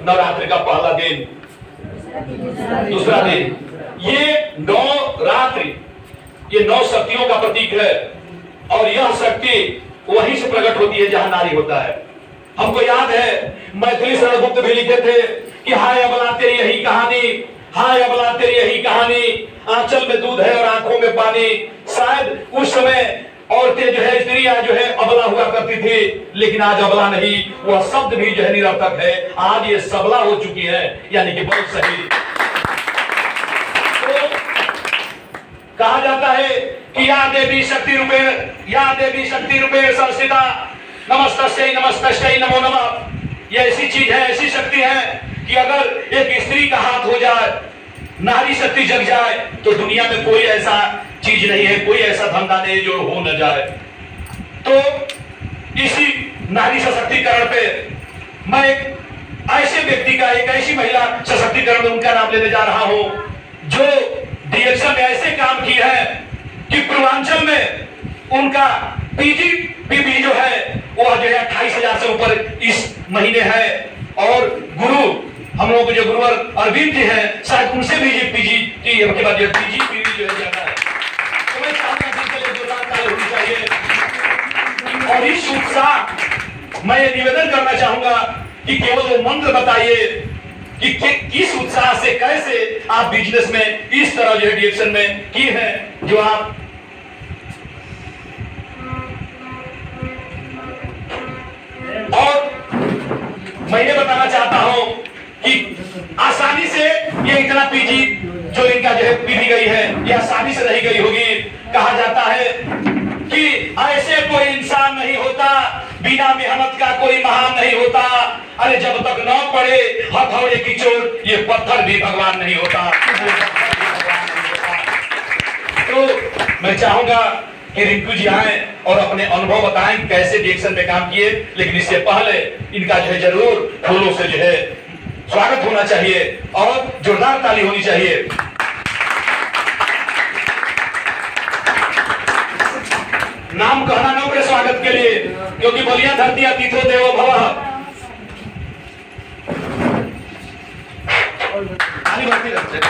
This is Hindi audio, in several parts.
नवरात्रि का पहला दिन, दूसरा दिन। ये नवरात्रि, ये 9 शक्तियों का प्रतीक है और यह शक्ति वहीं से प्रकट होती है जहां नारी होता है। हमको याद है मैथिली शरण गुप्त भी लिखे थे कि हाय अबला तेरी यही कहानी, हाय अबला तेरी यही कहानी, आंचल में दूध है और आंखों में पानी। शायद उस समय औरतें जो है, स्त्रियां जो है अबला हुआ करती थी, लेकिन आज अबला नहीं, वह शब्द भी जो है निरर्थक है। आज ये सबला हो चुकी है, यानी कि बहुत सही। तो कहा जाता है कि या देवी शक्ति रूपेण, या देवी शक्ति रूपेण संस्थिता, नमस्तस्यै नमस्तस्यै नमो नमः। यह ऐसी चीज है, ऐसी शक्ति है कि अगर एक स्त्री का हाथ हो जाए, नारी शक्ति जग जाए, तो दुनिया में कोई ऐसा चीज नहीं है, कोई ऐसा धंधा नहीं जो हो न जाए। तो इसी नारी सशक्तिकरण पे मैं एक ऐसे व्यक्ति का, एक ऐसी महिला सशक्तिकरण में उनका नाम लेने जा रहा हूं जो डीएक्शन में ऐसे काम की है कि पूर्वांचल में उनका पीजीपीबी जो है वो जो है 28,000 से ऊपर इस महीने है। और गुरु हम लोग जो गुरुवर अरविंद जी हैं, शायद उनसे भी ये पीजीटी के बाद पीजीपीबी जो है जाता है। तो मैं चाहूंगा कि जोरदार ताली होनी चाहिए। और इस उत्साह मैं ये निवेदन करना चाहूंगा कि केवल वो मंत्र बताइए कि किस उत्साह से कैसे आप बिजनेस में इस तरह जो है डायरेक्शन में की है जो आप और मैं ये बताना चाहता हूं कि आसानी से ये इतना पीजी जो इनका जो है पीढ़ी गई है, ये आसानी से नहीं गई होगी। कहा जाता है कि ऐसे कोई इंसान नहीं होता, बिना मेहनत का कोई महान नहीं होता। अरे जब तक न पड़े हथौड़े की चोट, ये पत्थर भी भगवान नहीं होता। तो मैं चाहूंगा कि रिंकू जी आए और अपने अनुभव बताएं कैसे डायरेक्शन पे काम किए, लेकिन इससे पहले इनका जो है जरूर फूलों से जो है स्वागत होना चाहिए और जोरदार ताली होनी चाहिए। नाम कहना न पड़े स्वागत के लिए, क्योंकि बलिया धरती अतिथो देवो भवः। ताली बजती रहती है।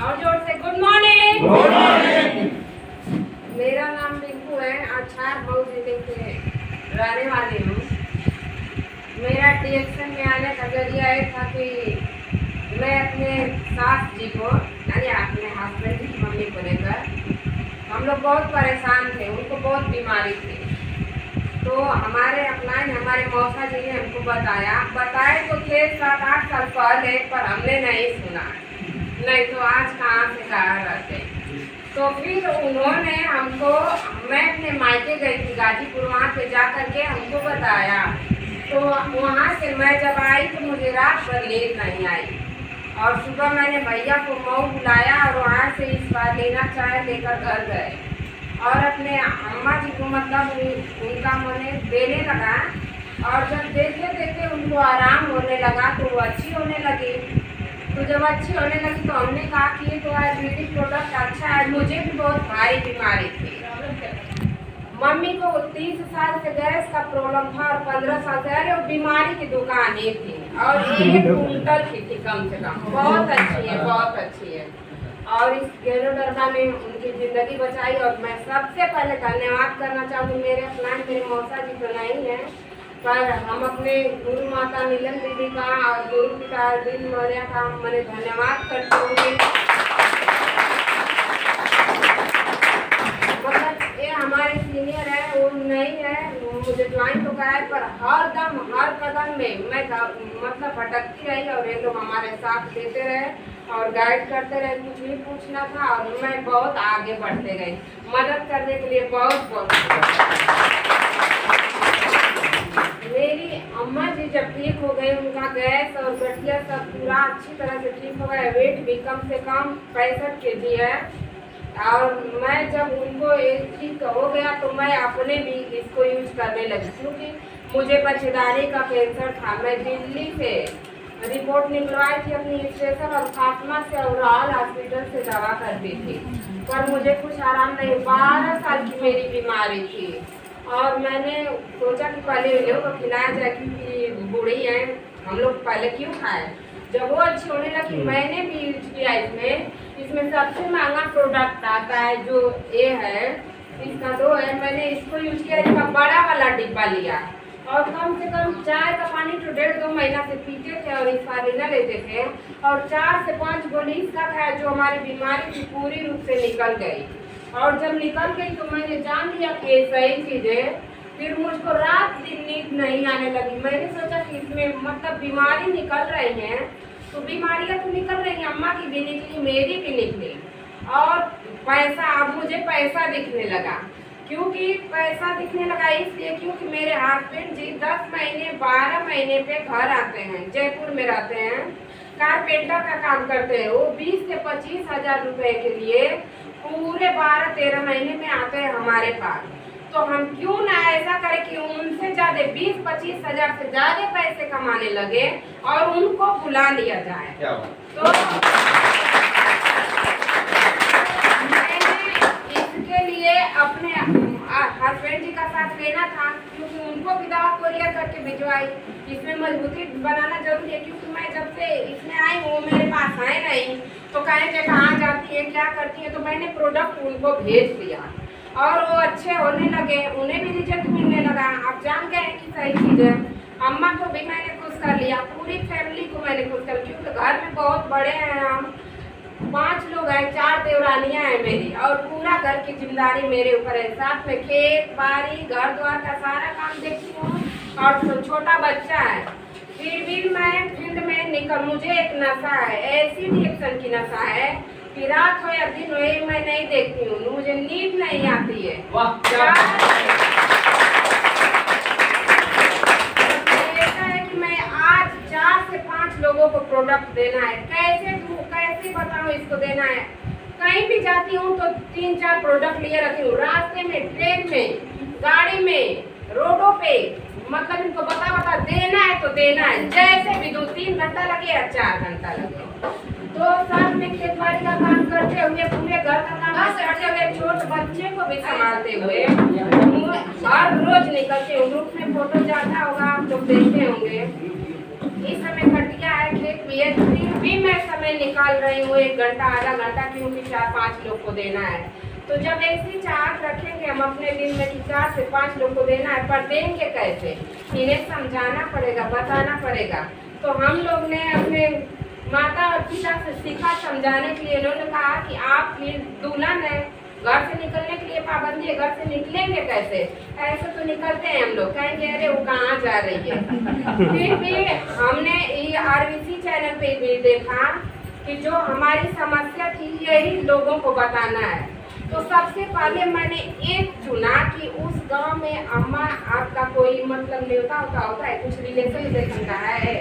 और जोर से गुड मॉर्निंग। Good morning. मेरा नाम रिंकू है, अच्छा मऊ जिले के रहने वाली हूँ। मेरा डायरेक्शन में आने का जरिया ये था कि मैं अपने सास जी को, यानी अपने हस्बैंड की मम्मी को लेकर हम लोग बहुत परेशान थे, उनको बहुत बीमारी थी। तो हमारे मौसा जी ने हमको बताए तो थे 7-8 साल पहले, पर हमने नहीं सुना, नहीं तो आज कहाँ से कहाँ रहते। तो फिर उन्होंने हमको, मैं अपने मायके गई थी गाजीपुर, वहाँ पे जा करके हमको बताया। तो वहाँ से मैं जब आई तो मुझे रात भर नींद नहीं आई और सुबह मैंने भैया को मऊ बुलाया और वहाँ से इस बार लेना चाय लेकर घर गए और अपने अम्मा जी को मतलब उनका मैंने देने लगा। और जब देखते देखते उनको आराम होने लगा तो वो अच्छी होने लगी। तो जब अच्छी होने लगी तो हमने कहा कि ये तो आयुर्वेदिक प्रोडक्ट अच्छा है। मुझे भी बहुत भारी बीमारी थी, मम्मी को 30 साल से गैस का प्रॉब्लम था और 15 साल से, अरे वो बीमारी की दुकान एक थी और 1 कुंटल की थी कम से कम। बहुत अच्छी है, बहुत अच्छी है। और इस गेलो दरगाह ने उनकी ज़िंदगी बचाई। और मैं सबसे पहले धन्यवाद करना चाहूँगी, मेरे अपना मेरे मौसा जी तो नहीं है, पर हम अपने गुरु माता नीलम दीदी का और गुरु पिता दिन मौर्य का मैंने धन्यवाद करती हूँ। मतलब ये हमारे सीनियर है, वो नहीं है, मुझे ज्वाइन तो कराए, पर हर दम हर कदम में मैं मतलब भटकती रही और ये लोग हमारे साथ देते रहे और गाइड करते रहे। कुछ भी पूछना था और मैं बहुत आगे बढ़ते गई। मदद करने के लिए बहुत बहुत मेरी अम्मा जी जब ठीक हो गई, उनका गैस और गठिया सब पूरा अच्छी तरह से ठीक हो गया। वेट भी कम से कम 65 kg है। और मैं जब उनको ठीक हो गया तो मैं अपने भी इसको यूज करने लगी, क्योंकि मुझे बच्चेदानी का कैंसर था। मैं दिल्ली से रिपोर्ट निकलवाई थी अपनी स्टेशन और फातिमा से औराल हॉस्पिटल से दवा करती थी, पर मुझे कुछ आराम नहीं। 12 साल की मेरी बीमारी थी और मैंने सोचा कि पहले इन लोगों को खिलाया जाए, क्योंकि बूढ़ी हैं, हम लोग पहले क्यों खाएं। जब वो अच्छी होने लगी मैंने भी यूज किया। इसमें सबसे महंगा प्रोडक्ट आता है जो ये है, इसका 2 है। मैंने इसको यूज किया, इसका बड़ा वाला डिब्बा लिया और कम से कम चाय का पानी तो 1.5-2 महीना से पीते थे और इसका लेना लेते थे। और 4 से 5 गोली इसका खाया, जो हमारी बीमारी की पूरी रूप से निकल गई। और जब निकल गई तो मैंने जान लिया कि ये सही चीज़ है। फिर मुझको रात दिन नींद नहीं आने लगी। मैंने सोचा कि इसमें मतलब बीमारी निकल रही है तो बीमारियां तो निकल रही हैं, अम्मा की भी निकली, मेरी भी निकली। और पैसा, अब मुझे पैसा दिखने लगा। क्योंकि पैसा दिखने लगा इसलिए क्योंकि मेरे हस्बैंड जी 10 महीने 12 महीने पे घर आते हैं, जयपुर में रहते हैं, कारपेंटर का काम करते हैं। वो 20 से 25 हजार रुपए के लिए पूरे 12-13 महीने में आते हैं हमारे पास। तो हम क्यों ना ऐसा करें कि उनसे ज़्यादा 20-25 हजार से ज़्यादा पैसे कमाने लगे और उनको बुला लिया जाए। तो मैंने इसके लिए अपने हस्बैंड जी का साथ लेना था, क्योंकि उनको भी दवा कोरियर करके भिजवाई। इसमें मजबूती बनाना जरूरी है, क्योंकि मैं जब से इसमें आई वो मेरे पास आए नहीं तो कहेंगे कहाँ जाती है क्या करती है। तो मैंने प्रोडक्ट उनको भेज दिया और वो अच्छे होने लगे, उन्हें भी रिजल्ट मिलने लगा। आप जान गए कि सही चीज़ है। अम्मा को भी मैंने खुश कर लिया, पूरी फैमिली को मैंने खुश कर लिया, क्योंकि घर में बहुत बड़े हैं हम, 5 लोग हैं, 4 देवरानियाँ हैं मेरी और पूरा घर की जिम्मेदारी मेरे ऊपर है। साथ में खेत बाड़ी घर द्वार का सारा काम देखती हूँ और छोटा बच्चा है। फिर भी मैं फील्ड में निकल, मुझे एक नशा है, ऐसी रिएक्शन की नशा है कि रात हो या दिन हो मैं नहीं देखती हूँ, मुझे नींद नहीं आती है। ऐसा है कि मैं आज 4 से 5 लोगों को प्रोडक्ट देना है। कैसे बताऊँ इसको देना है। कहीं भी जाती हूँ तो 3-4 प्रोडक्ट लिए रहती हूँ, रास्ते में, ट्रेन में, गाड़ी में, रोडों पे, मतलब इनको बता देना है तो देना है, जैसे भी 2-3 घंटा लगे या 4 घंटा लगे। तो साथ में खेतबाड़ी का काम करते हुए, पूरे घर का काम करते हुए, छोटे बच्चे को भी संभालते हुए हर रोज निकलते हूँ। ग्रुप में फोटो जाता होगा, आप लोग देखते होंगे। इस समय खटिया है, खेत भी है, फिर भी मैं समय निकाल रही हूँ 1 घंटा आधा घंटा, क्योंकि 4-5 लोग को देना है। तो जब ऐसी चाहत रखेंगे हम अपने दिन में कि 4 से 5 लोग को देना है, पर देंगे कैसे, इन्हें समझाना पड़ेगा, बताना पड़ेगा। तो हम लोग ने अपने माता और पिता से सीखा समझाने के लिए। उन्होंने कहा कि आप दुल्हन है, घर से निकलने के लिए पाबंदी है, घर से निकलेंगे कैसे, ऐसे तो निकलते हैं हम लोग, कहेंगे अरे वो कहाँ जा रही है। फिर भी हमने ये RVC चैनल पे भी देखा कि जो हमारी समस्या थी यही लोगों को बताना है। तो सबसे पहले मैंने एक चुना कि उस गांव में अम्मा आपका कोई मतलब न्योता होता है, कुछ रिलेशन का है।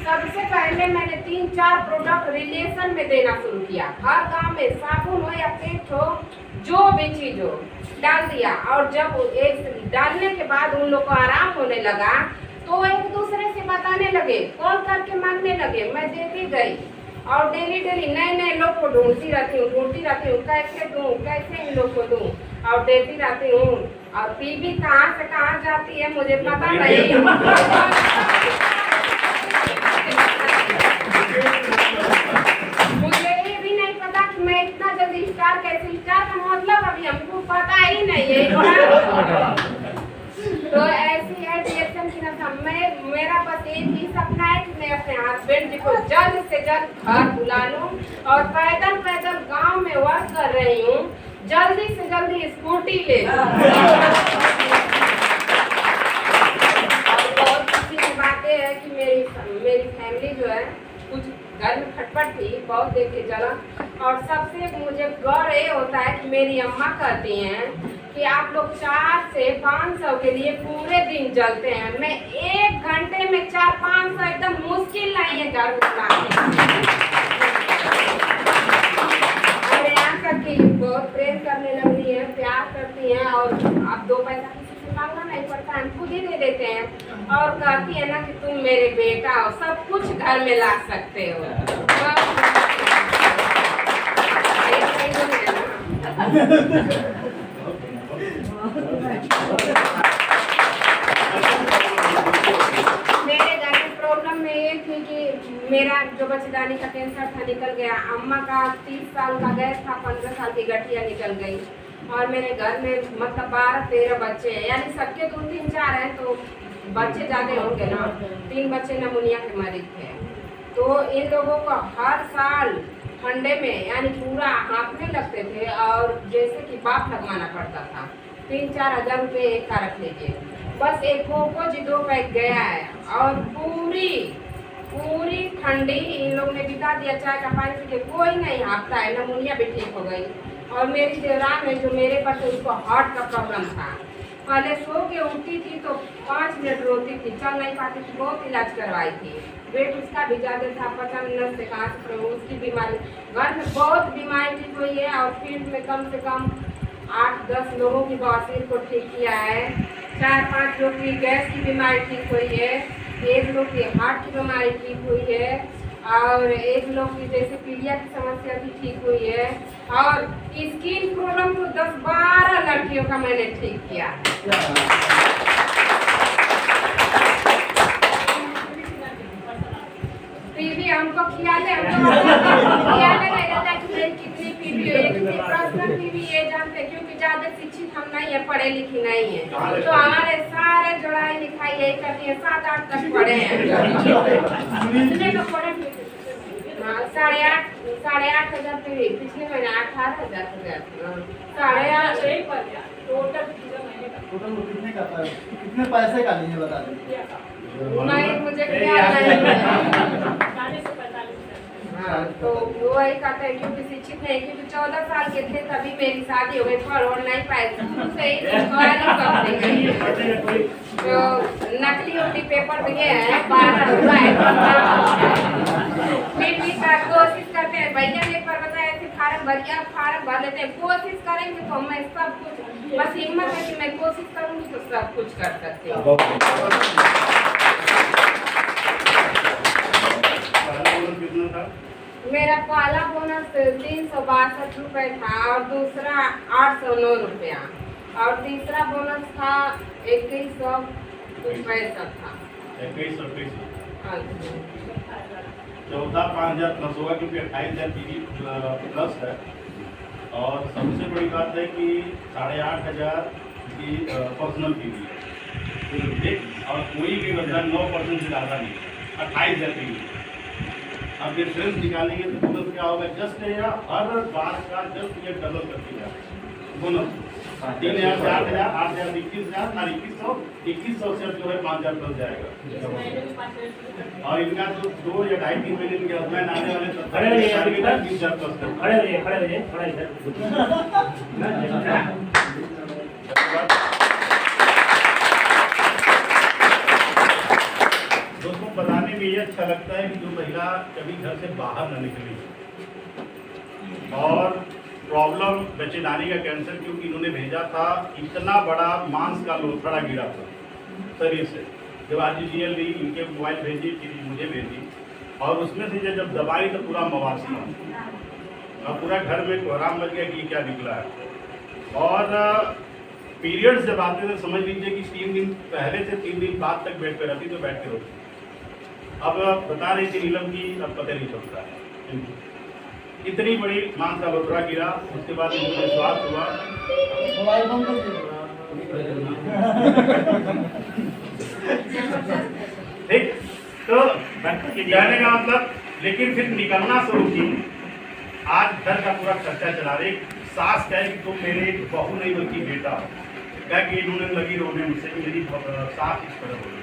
सबसे पहले मैंने 3-4 प्रोडक्ट रिलेशन में देना शुरू किया। हर गांव में साबुन हो या पेस्ट हो, जो भी चीज हो डाल दिया। और जब एक डालने के बाद उन लोग को आराम होने लगा तो एक दूसरे से बताने लगे, कॉल करके मांगने लगे। मैं देती गई और डेली नए लोग को ढूंढती रहती हूँ, कैसे दूँ, कैसे इन लोग को दूँ, और देती रहती हूँ। और पीबी कहाँ से कहाँ जाती है मुझे पता नहीं। मुझे ये भी नहीं पता कि मैं इतना जल्दी स्टार कैसे, स्टार का मतलब अभी हमको पता ही नहीं है। तो ऐसी है रिएक्शन की नशा। मेरा बस एक ही सपना है कि मैं अपने हस्बैंड जी को जल्द से जल्द घर बुला लूं और पैदल पैदल गांव में वर्क कर रही हूँ, जल्दी से जल्दी स्कूटी ले लूं। और बहुत खुशी की बात यह है कि मेरी फैमिली जो है कुछ घर में खटपट थी, बहुत देख के जला। और सबसे मुझे गौर ये होता है कि मेरी अम्मा कहती हैं कि आप लोग 400 से 500 के लिए पूरे दिन जलते हैं। मैं 1 घंटे में 400-500 एकदम मुश्किल नहीं है घर उठाने। और यहाँ तक कि बहुत प्रेम करने लगी है, प्यार करती हैं और अब 2 पैसा किसी से मांगना नहीं पड़ता, हम खुद ही दे देते हैं। और कहती है ना कि तुम मेरे बेटा हो, सब कुछ घर में ला सकते हो। मेरे घर में प्रॉब्लम में ये थी कि मेरा जो बच्चेदानी का कैंसर था निकल गया, अम्मा का 30 साल का गैस था, 15 साल की गठिया निकल गई और मेरे घर में मतलब 12-13 बच्चे हैं, यानी सबके 2-3-4 हैं तो बच्चे ज़्यादा होंगे ना। 3 बच्चे नमूनिया के मरीज थे। तो इन लोगों को हर साल ठंडे में यानी पूरा हाँफने लगते थे और जैसे कि बाप लगवाना पड़ता था। 3-4 हज़ार रुपये एक का रख लीजिए। बस एक को जिदो पैक गया है और पूरी ठंडी इन लोग ने बिता दिया। चाय का पानी पी के कोई नहीं हाँफता है, नमूनिया भी ठीक हो गई। और मेरी देवरान है जो मेरे पास, उसको हार्ट का प्रॉब्लम था। पहले सो के उठती थी तो 5 मिनट रोती थी, चल नहीं पाती थी, बहुत इलाज करवाई थी। वेट उसका भी ज़्यादा था, 50 मिनट से कहाँ से उसकी बीमारी। घर में बहुत बीमारी ठीक हुई है और फील्ड में कम से कम 8-10 लोगों की बवासीर को ठीक किया है। 4-5 लोग की गैस की बीमारी ठीक हुई है, 1 लोग की हार्ट की बीमारी ठीक हुई है और 1 लोग की जैसे पीलिया की समस्या भी ठीक हुई है। और स्किन प्रॉब्लम तो 10-12 लड़कियों का मैंने ठीक किया। पीवी हमको खियाले नहीं रहता कि मेरी कितनी पीवी है, कितनी पर्सनल पीवी है जानते, क्योंकि ज़्यादा शिक्षित हम नहीं है, पढ़े लिखे नहीं है। तो हमारे सारे जोड़ाई लिखाई यही करती है, 7-8 तक पढ़े हैं। हाँ 8,500 पीवी, पिछले महीने 18,000 हो गया। 8,500 टोटल कितने पैसे का लिए बता दीजिए। नहीं मुझे ख्याल नहीं है। हाँ तो वही कहते हैं क्योंकि शिक्षित नहीं, क्योंकि 14 साल के थे तभी मेरी शादी हो गई, पढ़ नहीं पाए से ही तो नकली उकली पेपर दिए हैं 12 रुपए। फिर भी कोशिश करते हैं, भैया ने एक बार बताया ऐसे फार्म भर लेते हैं। कोशिश करेंगे तो मैं सब कुछ, बस हिम्मत है कि मैं कोशिश करूँगी तो सब कुछ कर सकती हूँ। मेरा पहला बोनस 362 रुपये था और दूसरा 809 रुपया और तीसरा बोनस था 2100 पैसा था। 14 5,000 प्लस होगा क्योंकि 28,000 प्लस है। और सबसे बड़ी बात है कि 8,500 की पर्सनल फी है और कोई भी बंदा 9% से ज़्यादा नहीं, 28,000 की। अब डिफरेंस निकालेंगे तो बोनस क्या होगा, जस्ट या हर बार का जस्ट ये डबल कर दिया बोनस। 3,000 से 8,000, 8,000 से 21,000 और 2100 से जो है 5,000 प्लस जाएगा। और इनका जो 2 या 2.5-3 महीने के हस्बैंड आने वाले 30,000 प्लस दोस्तों बताने में ये अच्छा लगता है कि जो महिला कभी घर से बाहर न निकली और प्रॉब्लम बच्चेदानी का कैंसर, क्योंकि इन्होंने भेजा था इतना बड़ा मांस का लोथड़ा गिरा था शरीर से। जब RGGL ली, इनके मोबाइल भेजी, फिर मुझे भेजी और उसमें से जब दबाई तो पूरा मवासी और पूरा घर में कोहराम लग गया कि क्या निकला है। और पीरियड्स जब आते थे समझ लीजिए कि 3 दिन पहले से 3 दिन बाद तक बेड पे रहती तो बैठ के रोती। अब बता रही थी नीलम की अब पता नहीं चलता है। इतनी बड़ी मांस का बतरा गिरा, उसके बाद मुझे विश्वास हुआ। मोबाइल बंद कर दीजिए। ठीक, तो कहने का मतलब, लेकिन फिर निकलना शुरू की। आज घर का पूरा खर्चा चला रहे। सास कहे कि तुम मेरे एक बहू नहीं बल्कि बेटा हो, क्या कि इन्होंने लगी रोने मुझसे कि मेरी सास इस तरह हो रही।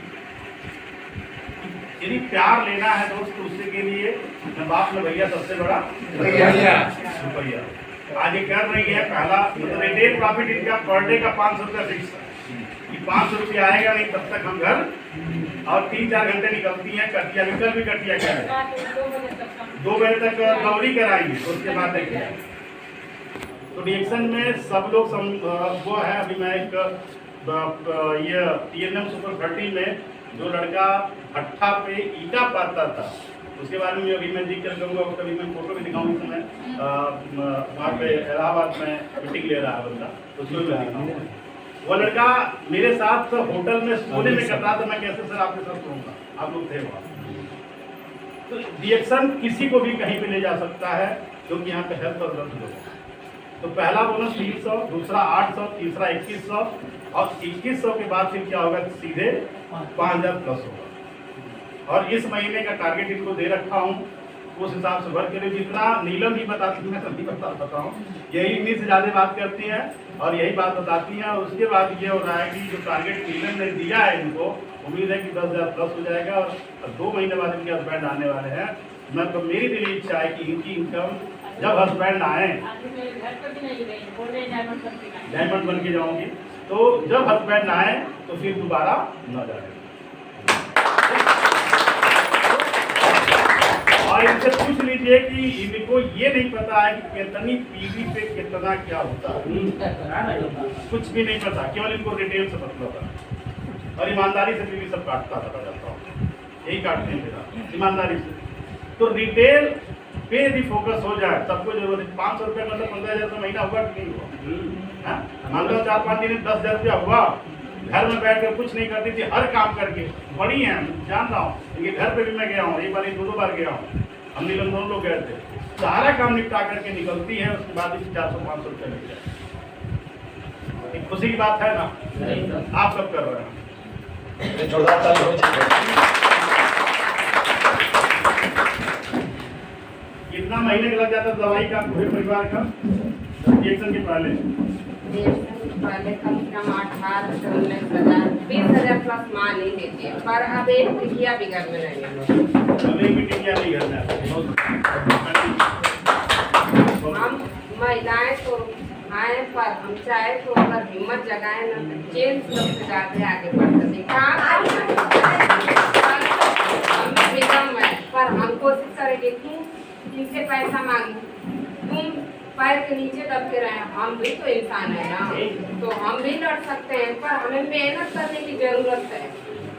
यदि प्यार लेना है दोस्त तो उससे के लिए मैं बाप में भैया सबसे बड़ा रुपया। आज ये कर रही है पहला मतलब रिटेल प्रॉफिट इनका पर डे का 500 रुपया फिक्स है कि 500 रुपया आएगा नहीं तब तक हम घर, और 3-4 घंटे निकलती हैं कटिया, निकल भी कटिया करें 2 बजे तक गौरी कराएंगे तो उसके बाद देखिए। तो रिएक्शन में सब लोग वो है। अभी मैं एक ये TNM सुपर 30 में जो लड़का भट्ठा पे ईटा पाता था उसके बारे में अभी मैं जिक्र करूँगा। कभी मैं फोटो भी दिखाऊंगी। समय वहाँ पे इलाहाबाद में मीटिंग ले रहा है बंदा, उसको भी मैं दिखाऊंगा। वो लड़का मेरे साथ होटल में सोने में कर रहा था। मैं कैसे सर आपके साथ सोऊंगा, आप लोग थे वहाँ। तो रिएक्शन किसी को भी कहीं पे ले जा सकता है क्योंकि यहाँ पे हेल्थ और वेल्थ लोग। तो पहला बोनस 300, दूसरा 800, तीसरा 2100 और 2100 के बाद फिर क्या होगा, सीधे 5000 प्लस होगा। और इस महीने का टारगेट इनको दे रखा हूँ, उस हिसाब से वर्क करें। जितना नीलम ही बताती है मैं तभी बताता हूँ, यही इन्हीं से ज़्यादा बात करती हैं और यही बात बताती हैं। और उसके बाद ये हो रहा है कि जो टारगेट नीलम ने दिया है इनको, उम्मीद है कि 10,000 प्लस हो जाएगा। और 2 महीने बाद इनके हस्बैंड आने वाले हैं। मैं तो मेरी दिली इच्छा है कि इनकी इनकम जब हस्बैंड आए डायमंड बन के जाऊंगी, तो जब हस्बैंड आए तो फिर दोबारा न जाए। और इनसे पूछ लीजिए कि इनको ये नहीं पता है कि कितनी पीवी पे कितना क्या होता है, कुछ भी नहीं पता। केवल इनको डिटेल से मतलब है। और ईमानदारी से पीवी सब काटता था, जाता हूँ यही काटते हैं मेरा ईमानदारी से। तो रिटेल पे यदि फोकस हो जाए, सबको जरूरत है। 500 रुपये मतलब 15,000 रुपये महीना हुआ कि नहीं हुआ? मान लो 4-5 दिन 10,000 रुपया हुआ। घर में बैठ कर कुछ नहीं करती थी, हर काम करके बड़ी हैं, जान रहा हूँ। क्योंकि घर पे भी मैं गया हूँ, एक बार 2 बार गया हूँ। हम नीलम दोनों लोग गए थे। सारा काम निपटा करके निकलती है, उसके बाद 400-500 रुपये मिल जाए। एक खुशी की बात है ना। आप सब कर रहे हैं, जोरदार ताली होनी चाहिए। कितना महीने का लग जाता दवाई का पूरे परिवार का रिएक्शन के पहले? पहले कम से कम 18 से 19,000 20,000 प्लस मान ही लेते हैं। पर अब एक टिकिया भी घर में नहीं है। अभी भी टिकिया नहीं घर में। हम महिलाएं तो आए, पर हम चाहे तो अगर हिम्मत जगाए ना तो जेंट्स लोग से ज़्यादा आगे बढ़ सकते। हम निगम है, पर हम कोशिश करेंगे कि इनसे पैसा मांगो, तुम पैर के नीचे दब के रहे। हम भी तो इंसान है ना, तो हम भी लड़ सकते हैं, पर हमें मेहनत करने की जरूरत है।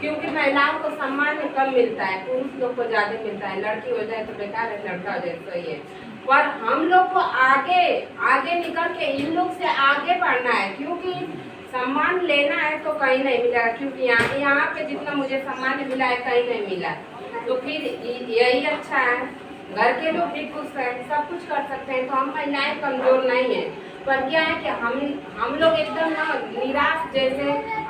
क्योंकि महिलाओं को सम्मान कम मिलता है, पुरुष लोग को ज़्यादा मिलता है। लड़की हो जाए तो बेकार है, लड़का हो जाए तो ही है। पर हम लोग को आगे निकल के इन लोग से आगे बढ़ना है, क्योंकि सम्मान लेना है तो कहीं नहीं मिलेगा। क्योंकि यहाँ पे जितना मुझे सम्मान मिला है कहीं नहीं मिला, तो फिर यही अच्छा है। घर के लोग भी खुश हैं, सब कुछ कर सकते हैं, तो हम महिलाएं कमजोर नहीं है। पर क्या है कि हम लोग एकदम ना निराश जैसे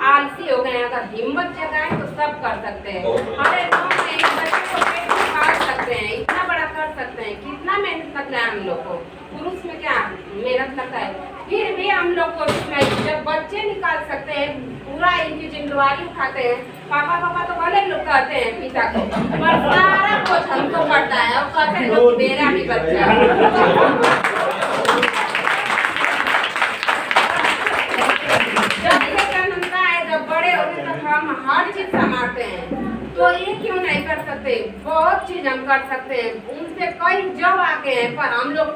आलसी हो गए हैं। अगर हिम्मत जगाएं तो सब कर सकते हैं। हमारे गाँव में एक बच्चे को पेट में पाल सकते हैं, इतना बड़ा कर सकते हैं। कितना मेहनत लगता है हम लोग को, पुरुष में क्या मेहनत लगता है, फिर भी हम लोग को जब बच्चे निकाल सकते हैं, पूरा इनकी जिम्मेवारी उठाते हैं। पापा तो भले लोग कहते हैं पिता को, पर सारा कुछ हमको पड़ता है। और कहते हैं लोग मेरा भी बच्चा जब ये जन्मता है, जब बड़े होते तक हम हर चीज संभालते हैं। तो ये क्यों नहीं कर सकते? बहुत चीज हम कर सकते हैं। उनसे कई जब आगे हैं, पर हम लोग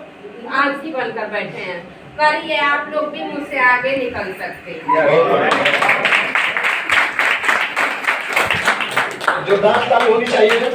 आलसी बनकर बैठे हैं। करिए, आप लोग भी मुझसे आगे निकल सकते हैं। जोरदार ताली होनी चाहिए।